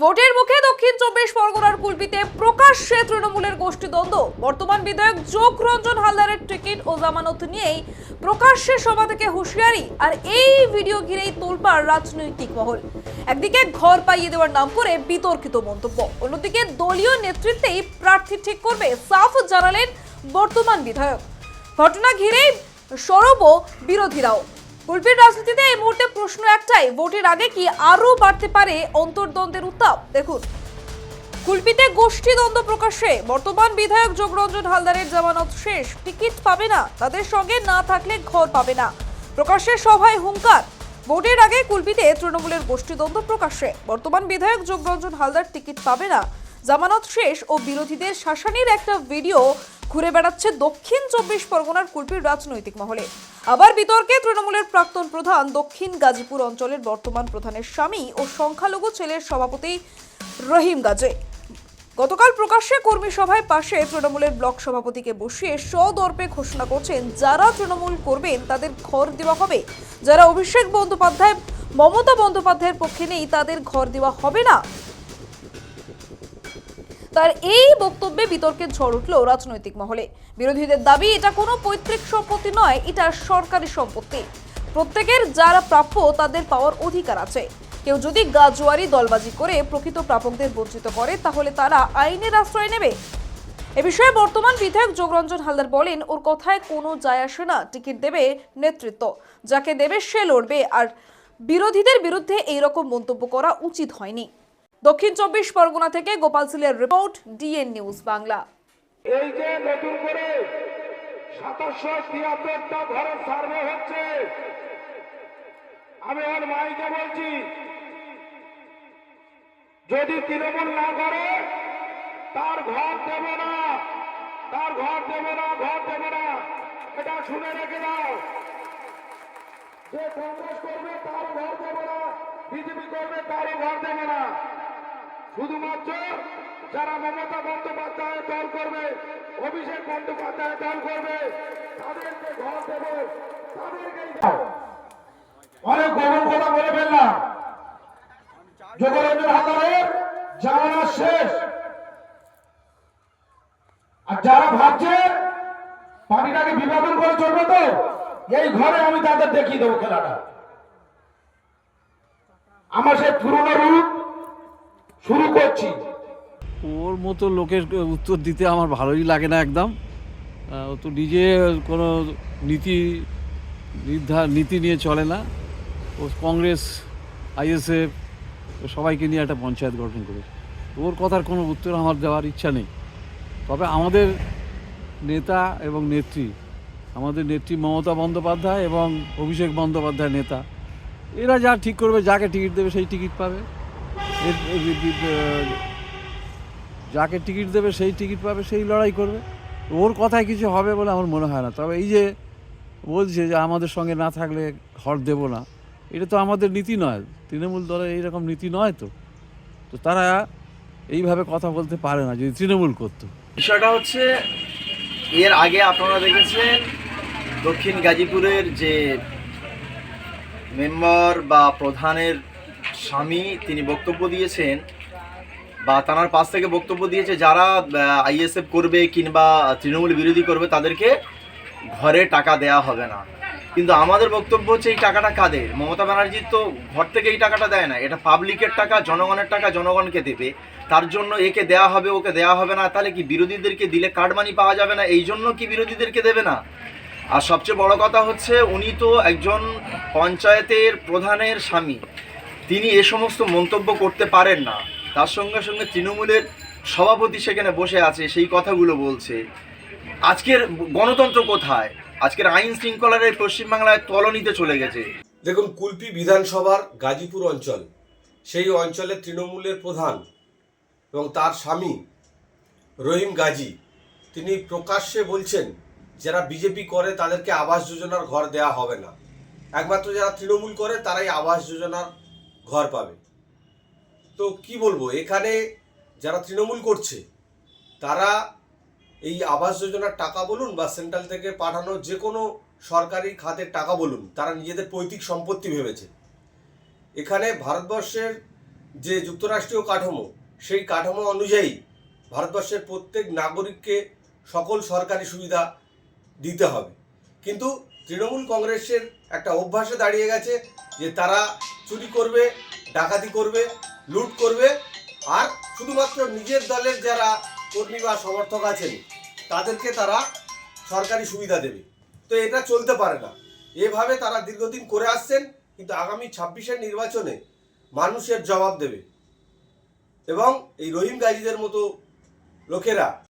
ভোটের মুখে দক্ষিণ 24 পরগনার কুলপিতে প্রকাশ্যে তৃণমূলের গোষ্ঠীদ্বন্দ্ব। বর্তমান বিধায়ক যোগরঞ্জন হালদারের টিকিট ও জামানত নিয়েই প্রকাশ্যে সভা থেকে হুঁশিয়ারি, আর এই ভিডিও ঘিরেই তোলপাড় রাজনৈতিক মহল। একদিকে ঘর পাইয়ে দেওয়ার নাম করে বিতর্কিত মন্তব্য, অন্যদিকে দলীয় নেতৃত্বেই প্রার্থী ঠিক করবে সাফ জানালেন বর্তমান বিধায়ক। ঘটনা ঘিরেই সরব বিরোধীরাও। কুলপির রাজনীতিতে এই মুহূর্তে প্রশ্ন একটাই, ভোটের আগে কি আরো বাড়তে পারে অন্তর্দ্বন্দ্বের উত্তাপ? দেখুন, কুলপিতে গোষ্ঠীদ্বন্দ্ব প্রকাশ্যে। বর্তমান বিধায়ক যোগরঞ্জন হালদারের জামানত শেষ, টিকিট পাবে না, তাদের সঙ্গে না থাকলে ঘর পাবে না। প্রকাশ্যে সভায় হুঙ্কার। ভোটের আগে কুলপিতে তৃণমূলের গোষ্ঠীদ্বন্দ্ব প্রকাশ্যে। বর্তমান বিধায়ক যোগরঞ্জন হালদার টিকিট পাবে না, জামানত শেষ ও বিরোধীদের শাসানির একটা ভিডিও ঘুরে বেড়াচ্ছে দক্ষিণ 24 পরগনার কুলপির রাজনৈতিক মহলে। আবার বিতর্কে তৃণমূলের প্রাক্তন প্রধান, দক্ষিণ গাজীপুর অঞ্চলের বর্তমান প্রধানের স্বামী ও সংখ্যালঘু ছেলের সভাপতি রহিম গাজী। গতকাল প্রকাশ্যে কর্মী সভায় পাশে তৃণমূলের ব্লক সভাপতিকে বসিয়ে সদর্পে ঘোষণা করছেন, যারা তৃণমূল করবেন তাদের ঘর দেওয়া হবে, যারা অভিষেক বন্দ্যোপাধ্যায় মমতা বন্দ্যোপাধ্যায়ের পক্ষে নেই তাদের ঘর দেওয়া হবে না। তার এই বক্তব্যে বিতর্কের ঝড় উঠল রাজনৈতিক মহলে। বিরোধীদের দাবি, এটা কোনো পৈতৃক সম্পত্তি নয়, এটা সরকারি সম্পত্তি। প্রত্যেকের যারা প্রাপ্য তাদের পাওয়ার অধিকার আছে। কেউ যদি গাজোয়ারি দলবাজি করে প্রকৃত প্রাপকদের বঞ্চিত করে তাহলে তারা আইনের আশ্রয় নেবে। এ বিষয়ে বর্তমান বিধায়ক যোগরঞ্জন হালদার বলেন, ওর কথায় কোনো যায় আসে না, টিকিট দেবে নেতৃত্ব, যাকে দেবে সে লড়বে, আর বিরোধীদের বিরুদ্ধে এইরকম মন্তব্য করা উচিত হয়নি। দক্ষিণ 24 পরগনা থেকে গোপাল সিলের রিপোর্ট, ডিএন নিউজ বাংলা। এই যে নতুন করে 2773টা ঘরের সার্ভে হচ্ছে, আমি আর মাইকে বলছি, যদি তৃণমূল না করে তার ঘর দেবে না, তার ঘর দেবে না, ঘর দেবে না, এটা শুনে রেখে দাও। যে কংগ্রেস করবে তার ঘর দেবে না, বিজেপি করবে তারও ঘর দেবে না। শুধুমাত্র যারা মমতা বন্দ্যোপাধ্যায় দল করবে, অভিষেক বন্দ্যোপাধ্যায় দল করবে, তাদেরকে ঘর দেবে, তাদেরকেই দাও। অনেক গোপন কথা বলে ফেললাম। যোগরঞ্জন হালদারের জামানত শেষ। আর যারা ভাবছে পার্টিটাকে বিভাজন করে চলবে, তো এই ঘরে আমি তাদের দেখিয়ে দেবো খেলাটা। আমার সেই পুরনো রূপ শুরু করছি। ওর মতো লোকের উত্তর দিতে আমার ভালোই লাগে না একদম। ও তো নিজে কোনো নীতি নিয়ে চলে না। ও কংগ্রেস, আইএসএফ সবাইকে নিয়ে একটা পঞ্চায়েত গঠন করে, ওর কথার কোনো উত্তর আমার দেওয়ার ইচ্ছা নেই। তবে আমাদের নেতা এবং নেত্রী, আমাদের নেত্রী মমতা বন্দ্যোপাধ্যায় এবং অভিষেক বন্দ্যোপাধ্যায় নেতা, এরা যা ঠিক করবে, যাকে টিকিট দেবে সেই টিকিট পাবে, যাকে টিকিট দেবে সেই টিকিট পাবে, সেই লড়াই করবে। ওর কথায় কিছু হবে বলে আমার মনে হয় না। তবে এই যে বলছে যে আমাদের সঙ্গে না থাকলে ঘর দেব না, এটা তো আমাদের নীতি নয়, তৃণমূল দলের এইরকম নীতি নয়। তো তারা এইভাবে কথা বলতে পারে না যদি তৃণমূল করতো। বিষয়টা হচ্ছে, এর আগে আপনারা দেখেছেন দক্ষিণ গাজীপুরের যে মেম্বার বা প্রধানের স্বামী, তিনি বক্তব্য দিয়েছেন বা তার পাশ থেকে বক্তব্য দিয়েছে, যারা আইএসএফ করবে কিংবা তৃণমূল বিরোধী করবে তাদেরকে ঘরে টাকা দেয়া হবে না। কিন্তু আমাদের বক্তব্য হচ্ছে, এই টাকাটা কাদের? মমতা ব্যানার্জির তো ঘর থেকে এই টাকাটা দেয় না, এটা পাবলিকের টাকা, জনগণের টাকা, জনগণকে দেবে। তার জন্য একে দেয়া হবে, ওকে দেয়া হবে না। তাহলে কি বিরোধীদেরকে দিলে কার্ড মানি পাওয়া যাবে না, এই জন্য কি বিরোধীদেরকে দেবে না? আর সবচেয়ে বড় কথা হচ্ছে, উনি তো একজন পঞ্চায়েতের প্রধানের স্বামী, তিনি এ সমস্ত মন্তব্য করতে পারেন না। তার সঙ্গে সঙ্গে তৃণমূলের সভাপতি সেখানে বসে আছে, সেই কথাগুলো বলছে। আজকের গণতন্ত্র কোথায়? আজকের আইন শৃঙ্খলার এই পশ্চিমবাংলায় তলানিতে চলে গেছে। দেখুন, কুলপি বিধানসভার গাজীপুর অঞ্চল, সেই অঞ্চলে তৃণমূলের প্রধান এবং তার স্বামী রহিম গাজী, তিনি প্রকাশ্যে বলছেন, যারা বিজেপি করে তাদেরকে আবাস যোজনার ঘর দেয়া হবে না, একমাত্র যারা তৃণমূল করে তারাই আবাস যোজনার ঘর পাবে। তো কি বলবো, এখানে যারা তৃণমূল করছে তারা এই আবাস যোজনার টাকা বলুন বা সেন্ট্রাল থেকে পাঠানো যে কোনো সরকারি খাতের টাকা বলুন, তারা নিজেদের পৈতৃক সম্পত্তি ভেবেছে। এখানে ভারতবর্ষের যে যুক্তরাষ্ট্রীয় কাঠামো, সেই কাঠামো অনুযায়ী ভারতবর্ষের প্রত্যেক নাগরিককে সকল সরকারি সুবিধা দিতে হবে। কিন্তু তৃণমূল কংগ্রেসের একটা অভ্যাসে দাঁড়িয়ে গেছে যে তারা চুরি করবে, ডাকাতি করবে, লুট করবে, আর শুধুমাত্র নিজের দলের যারা কর্মী বা সমর্থক আছেন তাদেরকে তারা সরকারি সুবিধা দেবে। তো এটা চলতে পারে না। এভাবে তারা দীর্ঘদিন করে আসছেন, কিন্তু আগামী 26-এর নির্বাচনে মানুষের জবাব দেবে এবং এই রহিম গাজীদের মতো লোকেরা